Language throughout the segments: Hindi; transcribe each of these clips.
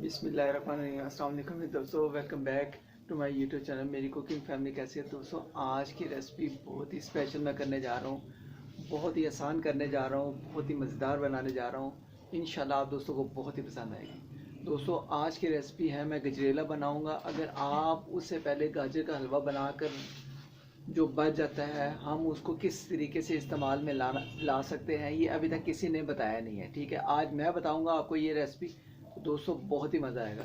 बिस्मिल्लाहिर्रहमानिर्रहीम। अस्सलाम वालेकुम दोस्तों, welcome back to my YouTube channel मेरी कुकिंग फैमिली। कैसी है दोस्तों? आज की रेसिपी बहुत ही स्पेशल मैं करने जा रहा हूँ, बहुत ही आसान करने जा रहा हूँ, बहुत ही मज़ेदार बनाने जा रहा हूँ। इंशाल्लाह आप दोस्तों को बहुत ही पसंद आएगी। दोस्तों आज की रेसिपी है, मैं गजरेला बनाऊँगा। अगर आप उससे पहले गाजर का हलवा बनाकर जो बच जाता है, हम उसको किस तरीके से इस्तेमाल में ला सकते हैं, ये अभी तक किसी ने बताया नहीं है। ठीक है, आज मैं बताऊंगा आपको ये रेसिपी। तो दोस्तों बहुत ही मज़ा आएगा।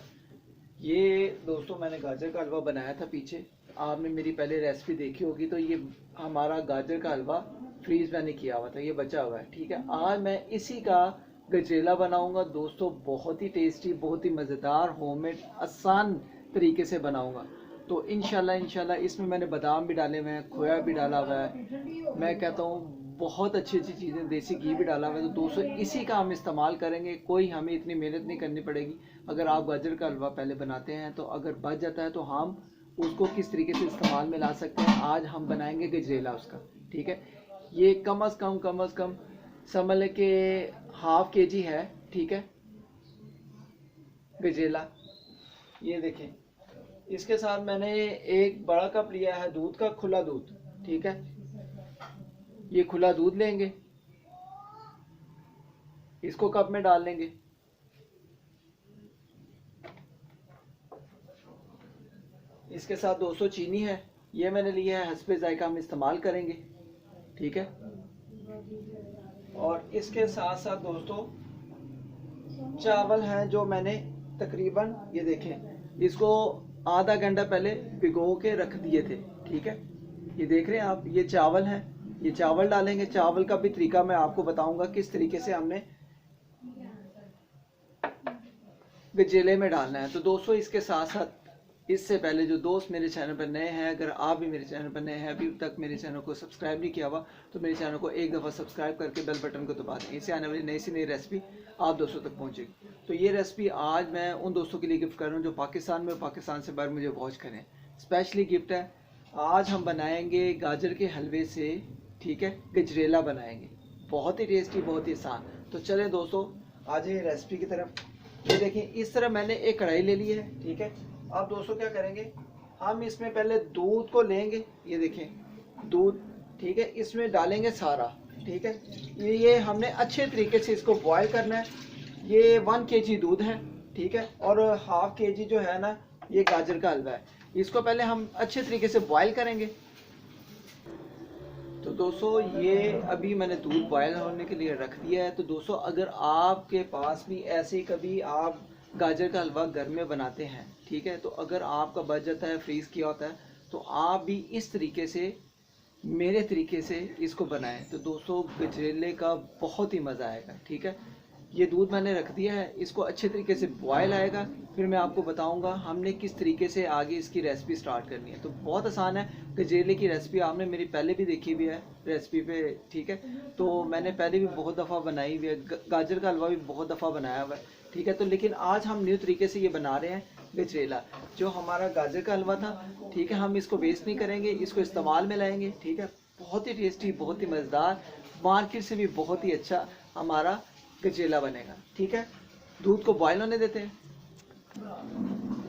ये दोस्तों मैंने गाजर का हलवा बनाया था पीछे, आपने मेरी पहले रेसिपी देखी होगी। तो ये हमारा गाजर का हलवा फ्रीज मैंने किया हुआ था, ये बचा हुआ है। ठीक है, आज मैं इसी का गजरेला बनाऊंगा दोस्तों। बहुत ही टेस्टी, बहुत ही मज़ेदार, होममेड, आसान तरीके से बनाऊंगा। तो इंशाल्लाह इसमें मैंने बादाम भी डाले हुए हैं, खोया भी डाला हुआ है। मैं कहता हूँ बहुत अच्छी अच्छी चीज़ें, देसी घी भी डाला हुआ है। तो दोस्तों इसी का हम इस्तेमाल करेंगे, कोई हमें इतनी मेहनत नहीं करनी पड़ेगी। अगर आप गाजर का हलवा पहले बनाते हैं तो अगर बच जाता है तो हम उसको किस तरीके से इस्तेमाल में ला सकते हैं, आज हम बनाएंगे गजरेला उसका। ठीक है, ये कम अज़ कम समझ लें कि ½ kg है। ठीक है, गजरेला ये देखें। इसके साथ मैंने एक बड़ा कप लिया है दूध का, खुला दूध। ठीक है, ये खुला दूध लेंगे, इसको कप में डाल लेंगे। इसके साथ 200 चीनी है, ये मैंने लिया है, हस्बे जायका हम इस्तेमाल करेंगे। ठीक है, और इसके साथ साथ दोस्तों चावल हैं जो मैंने तकरीबन, ये देखें, इसको आधा घंटा पहले भिगो के रख दिए थे। ठीक है, ये देख रहे हैं आप, ये चावल हैं, ये चावल डालेंगे। चावल का भी तरीका मैं आपको बताऊंगा किस तरीके से हमने गजेले में डालना है। तो दोस्तों इसके साथ साथ, इससे पहले जो दोस्त मेरे चैनल पर नए हैं, अगर आप भी मेरे चैनल पर नए हैं, अभी तक मेरे चैनल को सब्सक्राइब नहीं किया हुआ, तो मेरे चैनल को एक दफ़ा सब्सक्राइब करके बेल बटन को दबा दें। इससे आने वाली नई से नई रेसिपी आप दोस्तों तक पहुंचेगी। तो ये रेसिपी आज मैं उन दोस्तों के लिए गिफ्ट कर रहा हूँ जो पाकिस्तान में, पाकिस्तान से बाहर मुझे वॉच करें। स्पेशली गिफ्ट है, आज हम बनाएंगे गाजर के हलवे से, ठीक है, गजरेला बनाएंगे। बहुत ही टेस्टी, बहुत ही आसान। तो चले दोस्तों आ जाइए रेसिपी की तरफ। ये देखिए, इस तरह मैंने एक कढ़ाई ले ली है। ठीक है, अब दोस्तों क्या करेंगे, हम इसमें पहले दूध को लेंगे। ये देखें दूध, ठीक है, इसमें डालेंगे सारा। ठीक है, ये हमने अच्छे तरीके से इसको बॉयल करना है। ये 1 kg दूध है। ठीक है, और ½ kg जो है ना, ये गाजर का हलवा है। इसको पहले हम अच्छे तरीके से बॉयल करेंगे। तो दोस्तों ये अभी मैंने दूध बॉयल होने के लिए रख दिया है। तो दोस्तों अगर आपके पास भी ऐसे ही कभी आप गाजर का हलवा घर में बनाते हैं, ठीक है, तो अगर आपका बच जाता है, फ्रीज किया होता है, तो आप भी इस तरीके से, मेरे तरीके से इसको बनाएं। तो दोस्तों गजरेले का बहुत ही मज़ा आएगा। ठीक है, ये दूध मैंने रख दिया है, इसको अच्छे तरीके से बॉयल आएगा, फिर मैं आपको बताऊंगा हमने किस तरीके से आगे इसकी रेसिपी स्टार्ट करनी है। तो बहुत आसान है, गजरेले की रेसिपी आपने मेरी पहले भी देखी हुई है रेसिपी पे। ठीक है, तो मैंने पहले भी बहुत दफ़ा बनाई हुई है, गाजर का हलवा भी बहुत दफ़ा बनाया हुआ है। ठीक है, तो लेकिन आज हम न्यू तरीके से ये बना रहे हैं गजरेला। जो हमारा गाजर का हलवा था, ठीक है, हम इसको वेस्ट नहीं करेंगे, इसको इस्तेमाल में लाएंगे। ठीक है, बहुत ही टेस्टी, बहुत ही मज़ेदार, मार्केट से भी बहुत ही अच्छा हमारा गजरेला बनेगा। ठीक है, दूध को बॉयल होने देते हैं।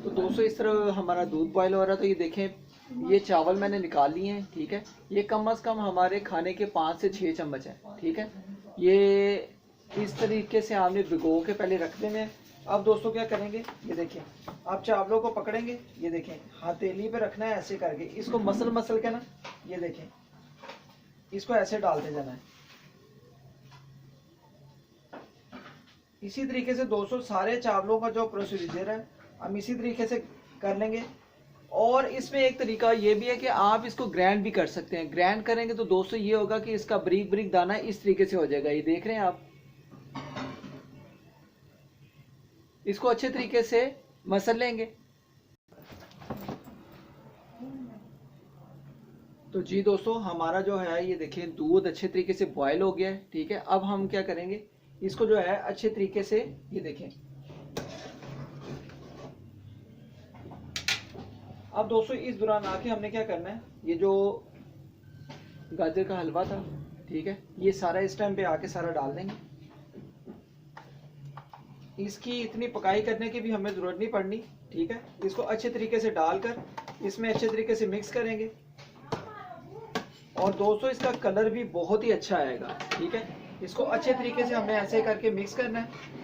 तो दोस्तों इस तरह हमारा दूध बॉयल हो रहा है। तो ये देखें, ये चावल मैंने निकाल लिए हैं। ठीक है, ये कम से कम हमारे खाने के 5 से 6 चम्मच हैं। ठीक है, ये इस तरीके से आपने भिगो के पहले रख देने। अब दोस्तों क्या करेंगे, ये देखें, आप चावलों को पकड़ेंगे, ये देखें, हथेली पे रखना है ऐसे करके, इसको मसल मसल के ना, ये देखें, इसको ऐसे डालते जाना है। इसी तरीके से दोस्तों सारे चावलों का जो प्रोसीजर है हम इसी तरीके से कर लेंगे। और इसमें एक तरीका ये भी है कि आप इसको ग्राइंड भी कर सकते हैं। ग्राइंड करेंगे तो दोस्तों ये होगा कि इसका बारीक बारीक दाना इस तरीके से हो जाएगा। ये देख रहे हैं आप, इसको अच्छे तरीके से मसल लेंगे। तो जी दोस्तों हमारा जो है, ये देखें, दूध अच्छे तरीके से बॉयल हो गया है। ठीक है, अब हम क्या करेंगे, इसको जो है अच्छे तरीके से, ये देखें, अब दोस्तों इस दौरान आके हमने क्या करना है, ये जो गाजर का हलवा था, ठीक है, ये सारा इस टाइम पे आके सारा डाल देंगे। इसकी इतनी पकाई करने की भी हमें ज़रूरत नहीं पड़नी, ठीक है। इसको अच्छे तरीके से डालकर इसमें अच्छे तरीके से मिक्स करेंगे और दोस्तों इसका कलर भी बहुत ही अच्छा आएगा, ठीक है। इसको अच्छे तरीके से हमें ऐसे करके मिक्स करना है।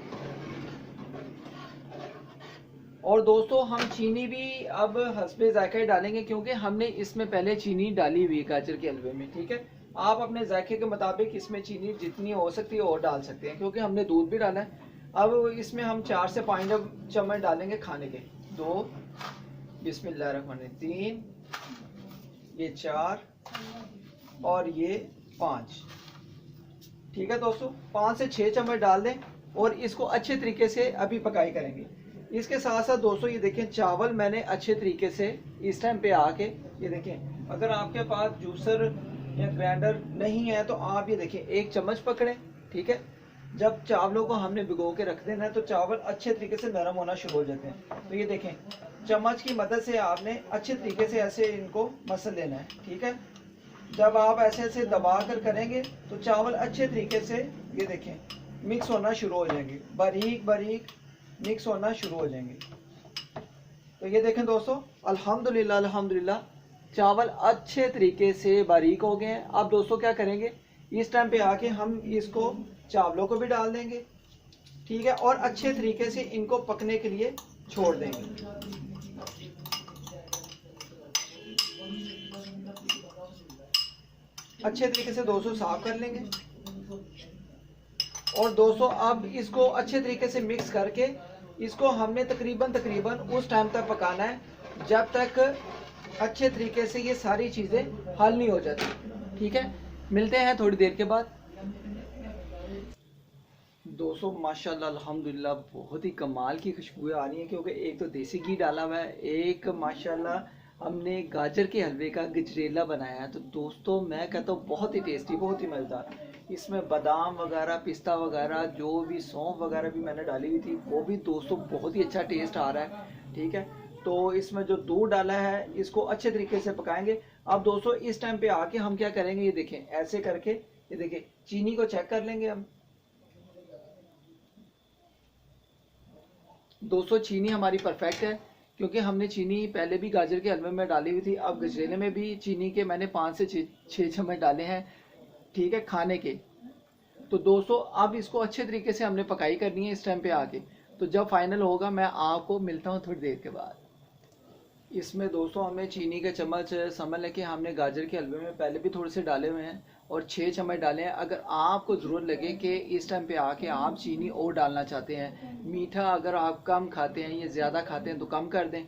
और दोस्तों हम चीनी भी अब हस्बे जायका ही डालेंगे, क्योंकि हमने इसमें पहले चीनी डाली हुई है गाजर के हलवे में, ठीक है। आप अपने जायके के मुताबिक इसमें चीनी जितनी हो सकती है और डाल सकते हैं, क्योंकि हमने दूध भी डाला है। अब इसमें हम 4 से 5 चम्मच डालेंगे खाने के। 2, बिस्मिल्लाहिर्रहमानिर्रहीम, 3, ये 4 और ये 5, ठीक है दोस्तों। 5 से 6 चम्मच डाल दें और इसको अच्छे तरीके से अभी पकाई करेंगे। इसके साथ साथ दोस्तों ये देखें, चावल मैंने अच्छे तरीके से इस टाइम पे आके, ये देखें, अगर आपके पास जूसर या ग्राइंडर नहीं है तो आप ये देखें 1 चम्मच पकड़ें, ठीक है। जब चावलों को हमने भिगो के रख देना है तो चावल अच्छे तरीके से नरम होना शुरू हो जाते हैं। तो ये देखें, चम्मच की मदद से आपने अच्छे तरीके से ऐसे इनको मसल लेना है, ठीक है। जब आप ऐसे ऐसे दबा कर करेंगे तो चावल अच्छे तरीके से, ये देखें, मिक्स होना शुरू हो जाएंगे, बारीक बारीक मिक्स होना शुरू हो जाएंगे। तो ये देखें दोस्तों, अल्हम्दुलिल्लाह अल्हम्दुलिल्लाह चावल अच्छे तरीके से बारीक हो गए हैं। अब दोस्तों क्या करेंगे, इस टाइम पे आके हम इसको चावलों को भी डाल देंगे, ठीक है, और अच्छे तरीके से इनको पकने के लिए छोड़ देंगे। अच्छे तरीके से दोस्तों साफ कर लेंगे। और दोस्तों अब इसको अच्छे तरीके से मिक्स करके इसको हमने तकरीबन उस टाइम तक पकाना है जब तक अच्छे तरीके से ये सारी चीज़ें हल नहीं हो जाती, ठीक है। मिलते हैं थोड़ी देर के बाद। दोस्तों माशाल्लाह अल्हम्दुलिल्लाह बहुत ही कमाल की खुशबू आ रही है, क्योंकि एक तो देसी घी डाला हुआ है, एक माशाल्लाह हमने गाजर के हलवे का गजरेला बनाया है। तो दोस्तों मैं कहता हूँ बहुत ही टेस्टी, बहुत ही मज़ेदार। इसमें बादाम वगैरह, पिस्ता वगैरह, जो भी सौंफ वगैरह भी मैंने डाली हुई थी, वो भी दोस्तों बहुत ही अच्छा टेस्ट आ रहा है, ठीक है। तो इसमें जो दूध डाला है इसको अच्छे तरीके से पकाएंगे। अब दोस्तों इस टाइम पे आके हम क्या करेंगे, ये देखें, ऐसे करके ये देखें, चीनी को चेक कर लेंगे हम। दोस्तों चीनी हमारी परफेक्ट है, क्योंकि हमने चीनी पहले भी गाजर के हलवे में डाली हुई थी। अब गजरेले में भी चीनी के मैंने 5 से 6 चम्मच डाले हैं, ठीक है, खाने के। तो दोस्तों अब इसको अच्छे तरीके से हमने पकाई करनी है इस टाइम पे आके। तो जब फाइनल होगा मैं आपको मिलता हूँ थोड़ी देर के बाद। इसमें दोस्तों हमें चीनी के चम्मच समझ लें कि हमने गाजर के हलवे में पहले भी थोड़े से डाले हुए हैं और 6 चम्मच डाले हैं। अगर आपको ज़रूरत लगे कि इस टाइम पे आके आप चीनी और डालना चाहते हैं, मीठा अगर आप कम खाते हैं या ज़्यादा खाते हैं तो कम कर दें,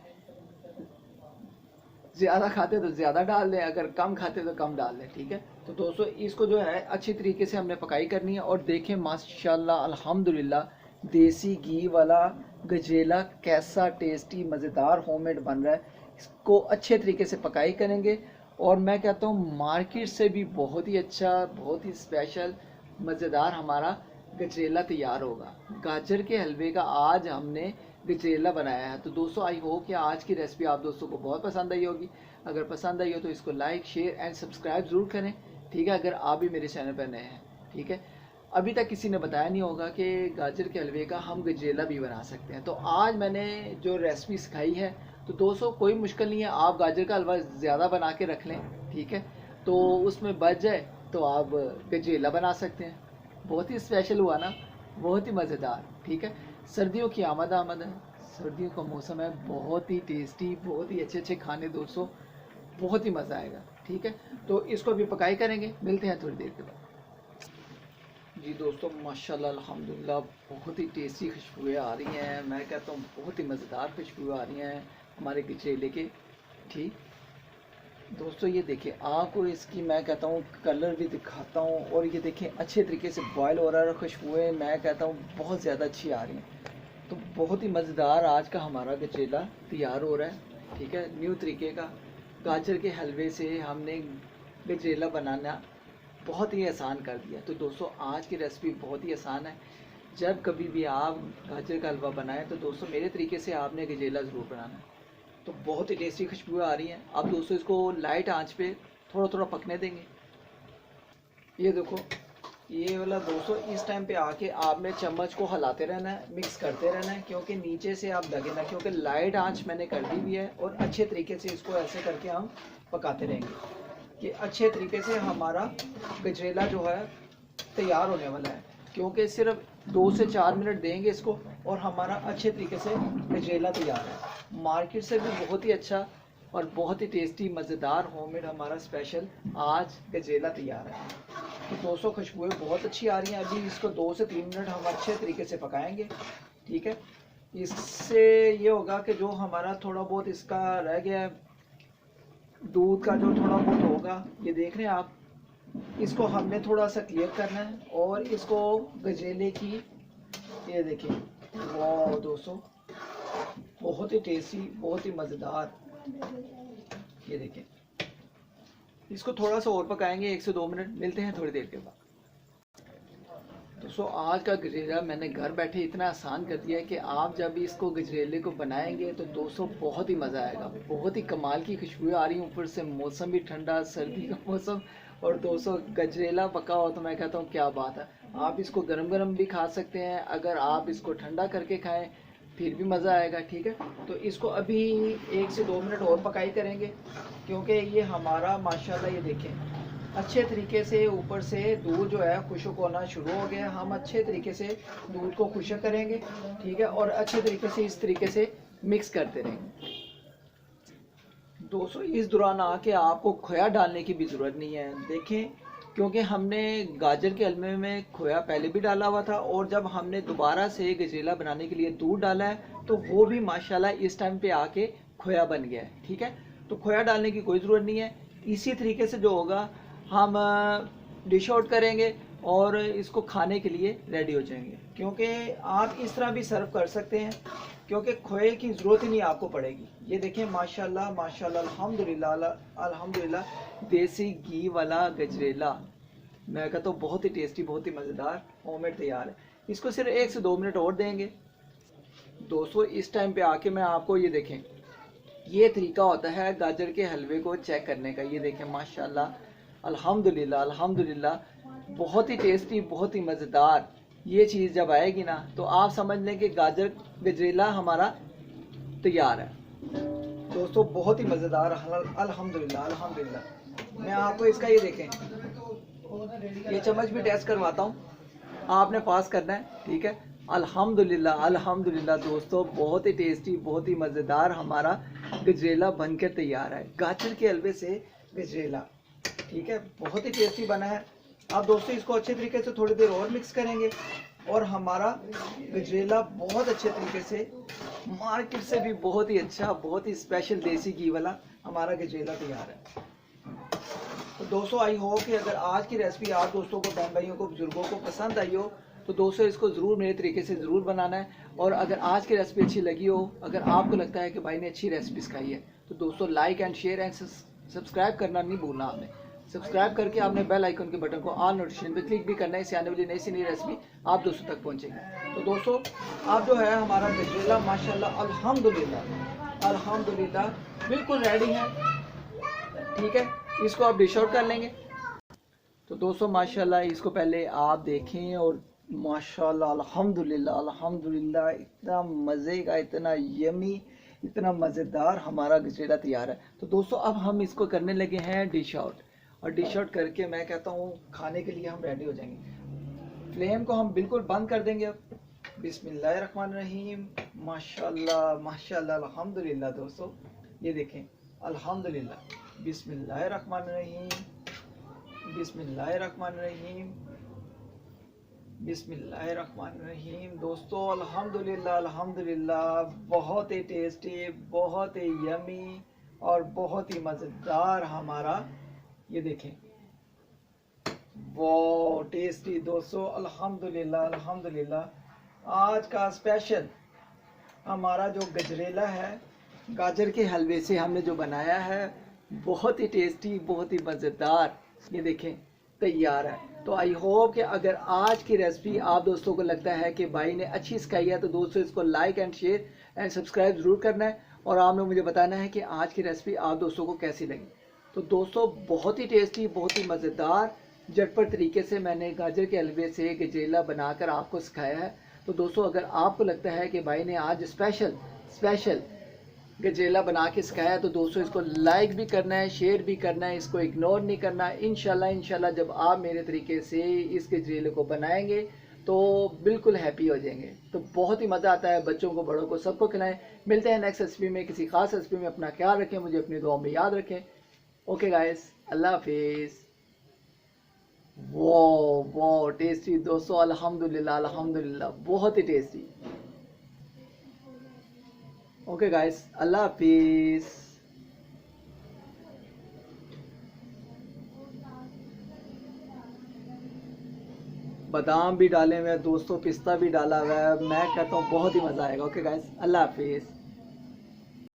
ज़्यादा खाते हैं तो ज़्यादा डाल दें, अगर कम खाते हैं तो कम डाल दें, ठीक है। तो दोस्तों इसको जो है अच्छी तरीके से हमने पकाई करनी है। और देखें माशाल्लाह अल्हम्दुलिल्लाह देसी घी वाला गजरेला कैसा टेस्टी मज़ेदार होममेड बन रहा है। इसको अच्छे तरीके से पकाई करेंगे और मैं कहता हूँ मार्केट से भी बहुत ही अच्छा, बहुत ही स्पेशल मज़ेदार हमारा गजरेला तैयार होगा। गाजर के हलवे का आज हमने गजरेला बनाया है। तो दोस्तों आई होप कि आज की रेसिपी आप दोस्तों को बहुत पसंद आई होगी। अगर पसंद आई हो तो इसको लाइक, शेयर एंड सब्सक्राइब ज़रूर करें, ठीक है, अगर आप भी मेरे चैनल पर नए हैं, ठीक है। अभी तक किसी ने बताया नहीं होगा कि गाजर के हलवे का हम गजरेला भी बना सकते हैं। तो आज मैंने जो रेसिपी सिखाई है, तो दोस्तों कोई मुश्किल नहीं है, आप गाजर का हलवा ज़्यादा बना के रख लें, ठीक है, तो उसमें बच जाए तो आप गजरेला बना सकते हैं। बहुत ही स्पेशल हुआ ना, बहुत ही मज़ेदार, ठीक है। सर्दियों की आमद है, सर्दियों का मौसम है, बहुत ही टेस्टी, बहुत ही अच्छे अच्छे खाने दोस्तों, बहुत ही मज़ा आएगा, ठीक है। तो इसको भी पकाई करेंगे, मिलते हैं थोड़ी देर के बाद। जी दोस्तों माशाल्लाह अल्हम्दुलिल्लाह बहुत ही टेस्टी खुशबुएँ आ रही हैं। मैं कहता हूँ बहुत ही मज़ेदार खुशबुएँ आ रही हैं हमारे गजरेले के, ठीक। दोस्तों ये देखिए, आपको इसकी मैं कहता हूँ कलर भी दिखाता हूँ, और ये देखें अच्छे तरीके से बॉयल हो रहा है, खुशबुएँ मैं कहता हूँ बहुत ज़्यादा अच्छी आ रही हैं। तो बहुत ही मज़ेदार आज का हमारा गजरेला तैयार हो रहा है, ठीक है। न्यू तरीके का गाजर के हलवे से हमने गजरेला बनाना बहुत ही आसान कर दिया। तो दोस्तों आज की रेसिपी बहुत ही आसान है। जब कभी भी आप गाजर का हलवा बनाएं तो दोस्तों मेरे तरीके से आपने गजरेला ज़रूर बनाना है। तो बहुत ही टेस्टी खुशबू आ रही है। अब दोस्तों इसको लाइट आंच पे थोड़ा थोड़ा पकने देंगे। ये देखो ये वाला दोस्तों इस टाइम पे आके आपने चम्मच को हिलाते रहना है, मिक्स करते रहना है, क्योंकि नीचे से आप दगे ना, क्योंकि लाइट आंच मैंने कर दी हुई है। और अच्छे तरीके से इसको ऐसे करके हम पकाते रहेंगे कि अच्छे तरीके से हमारा गजरेला जो है तैयार होने वाला है। क्योंकि सिर्फ 2 से 4 मिनट देंगे इसको और हमारा अच्छे तरीके से गजरेला तैयार है। मार्केट से भी बहुत ही अच्छा और बहुत ही टेस्टी मज़ेदार होममेड हमारा स्पेशल आज गजरेला तैयार है। तो दोस्तों खुशबुएं बहुत अच्छी आ रही हैं। अभी इसको 2 से 3 मिनट हम अच्छे तरीके से पकाएंगे, ठीक है। इससे ये होगा कि जो हमारा थोड़ा बहुत इसका रह गया है दूध का, जो थोड़ा बहुत होगा, ये देख रहे हैं आप, इसको हमने थोड़ा सा क्लियर करना है। और इसको गजरेले की, ये देखिए, वाह दोस्तों बहुत ही टेस्टी, बहुत ही मज़ेदार। ये देखिए, इसको थोड़ा सा और पकाएंगे 1 से 2 मिनट। मिलते हैं थोड़ी देर के बाद। दोस्तों आज का गजरेला मैंने घर बैठे इतना आसान कर दिया है कि आप जब इसको गजरेले को बनाएंगे तो दोस्तों बहुत ही मज़ा आएगा। बहुत ही कमाल की खुशबू आ रही है, ऊपर से मौसम भी ठंडा, सर्दी का मौसम, और दोस्तों गजरेला पका हो तो मैं कहता हूँ क्या बात है। आप इसको गरम गरम भी खा सकते हैं, अगर आप इसको ठंडा करके खाएं फिर भी मज़ा आएगा, ठीक है। तो इसको अभी 1 से 2 मिनट और पकाई करेंगे, क्योंकि ये हमारा माशाल्लाह ये देखें अच्छे तरीके से ऊपर से दूध जो है खुशक होना शुरू हो गया। हम अच्छे तरीके से दूध को खुशक करेंगे, ठीक है, और अच्छे तरीके से इस तरीके से मिक्स करते रहेंगे। दोस्तों इस दौरान आके आपको खोया डालने की भी ज़रूरत नहीं है, देखें, क्योंकि हमने गाजर के हलवे में खोया पहले भी डाला हुआ था, और जब हमने दोबारा से गजरेला बनाने के लिए दूध डाला है तो वो भी माशाल्लाह इस टाइम पे आके खोया बन गया है, ठीक है। तो खोया डालने की कोई ज़रूरत नहीं है। इसी तरीके से जो होगा हम डिश आउट करेंगे और इसको खाने के लिए रेडी हो जाएंगे। क्योंकि आप इस तरह भी सर्व कर सकते हैं, क्योंकि खोए की ज़रूरत ही नहीं आपको पड़ेगी। ये देखें माशाल्लाह माशाल्लाह, अल्हम्दुलिल्लाह अल्हम्दुलिल्लाह, देसी घी वाला गजरेला मैं कहता हूँ बहुत ही टेस्टी, बहुत ही मज़ेदार होममेड तैयार है। इसको सिर्फ 1 से 2 मिनट और देंगे। दोस्तों इस टाइम पे आके मैं आपको ये देखें, ये तरीका होता है गाजर के हलवे को चेक करने का। ये देखें माशाल्लाह अल्हम्दुलिल्लाह अल्हम्दुलिल्लाह, बहुत ही टेस्टी, बहुत ही मज़ेदार। ये चीज़ जब आएगी ना तो आप समझ लें कि गाजर गजरेला हमारा तैयार है। दोस्तों बहुत ही मज़ेदार, अल्हम्दुलिल्लाह अल्हम्दुलिल्लाह। मैं आपको इसका ये देखें, ये चम्मच भी टेस्ट करवाता हूँ, आपने पास करना है, ठीक है। अल्हम्दुलिल्लाह अल्हम्दुलिल्लाह दोस्तों, बहुत ही टेस्टी, बहुत ही मज़ेदार हमारा गजरेला बनकर तैयार है। गाजर के हलवे से गजरेला, ठीक है, बहुत ही टेस्टी बना है। अब दोस्तों इसको अच्छे तरीके से थोड़ी देर और मिक्स करेंगे और हमारा गजरेला बहुत अच्छे तरीके से, मार्केट से भी बहुत ही अच्छा, बहुत ही स्पेशल देसी घी वाला हमारा गजरेला तैयार है। तो दोस्तों आई होप कि अगर आज की रेसिपी आप दोस्तों को, बहन भाइयों को, बुजुर्गों को पसंद आई हो तो दोस्तों इसको ज़रूर मेरे तरीके से ज़रूर बनाना है। और अगर आज की रेसिपी अच्छी लगी हो, अगर आपको लगता है कि भाई ने अच्छी रेसिपी सिखाई है, तो दोस्तों like and share and subscribe करना नहीं भूलना। आपने सब्सक्राइब करके आपने बेल आइकन के बटन को ऑल नोटिफिकेशन पे क्लिक भी करना है, इससे आने वाली नई से नई रेसिपी आप दोस्तों तक पहुंचेगी। तो दोस्तों आप जो है हमारा गजरेला माशाल्लाह अल्हम्दुलिल्लाह अल्हम्दुलिल्लाह बिल्कुल रेडी है, ठीक है। इसको आप डिश आउट कर लेंगे। तो दोस्तों माशाल्लाह इसको पहले आप देखें और माशाल्लाह अल्हम्दुलिल्लाह अल्हम्दुलिल्लाह, इतना मज़े का, इतना यमी, इतना मज़ेदार हमारा गजरेला तैयार है। तो दोस्तों अब हम इसको करने लगे हैं डिश आउट, और डिश आउट करके मैं कहता हूँ खाने के लिए हम रेडी हो जाएंगे। फ्लेम को हम बिल्कुल बंद कर देंगे अब। बिस्मिल्लाहिर्रहमानिर्रहीम, माशाल्लाह माशाल्लाह अल्हम्दुलिल्लाह। दोस्तों ये देखें अल्हम्दुलिल्लाह, बिस्मिल्लाहिर्रहमानिर्रहीम बिस्मिल्लाहिर्रहमानिर्रहीम बिस्मिल्लाहिर्रहमानिर्रहीम। दोस्तों अल्हम्दुलिल्लाह अल्हम्दुलिल्लाह, बहुत ही टेस्टी, बहुत ही यमी और बहुत ही मज़ेदार हमारा, ये देखें, वो टेस्टी। दोस्तों अल्हम्दुलिल्लाह अल्हम्दुलिल्लाह, आज का स्पेशल हमारा जो गजरेला है गाजर के हलवे से हमने जो बनाया है, बहुत ही टेस्टी, बहुत ही मज़ेदार, ये देखें तैयार है। तो आई होप कि अगर आज की रेसिपी आप दोस्तों को लगता है कि भाई ने अच्छी सिखाई है, तो दोस्तों इसको like and share and subscribe ज़रूर करना है, और आपने मुझे बताना है कि आज की रेसिपी आप दोस्तों को कैसी लगी। तो दोस्तों बहुत ही टेस्टी, बहुत ही मज़ेदार झटपट तरीके से मैंने गाजर के हलवे से गजरेला बनाकर आपको सिखाया है। तो दोस्तों अगर आपको लगता है कि भाई ने आज स्पेशल गजरेला बना के सिखाया है, तो दोस्तों इसको लाइक भी करना है, शेयर भी करना है, इसको इग्नोर नहीं करना है। इंशाल्लाह जब आप मेरे तरीके से इस गजरेले को बनाएंगे तो बिल्कुल हैप्पी हो जाएंगे। तो बहुत ही मज़ा आता है, बच्चों को बड़ों को सबको खिलाएं। मिलते हैं नेक्स्ट रेसिपी में, किसी खास रेसिपी में। अपना ख्याल रखें, मुझे अपनी दुआ में याद रखें। ओके गाइस, अल्लाह हाफिज़। वो टेस्टी दोस्तों, अल्हम्दुलिल्लाह बहुत ही टेस्टी। ओके गाइस, अल्लाह हाफिज़। बादाम भी डाले हुए हैं दोस्तों, पिस्ता भी डाला हुआ है। मैं कहता हूँ बहुत ही मज़ा आएगा। ओके गाइस, अल्लाह हाफिज़।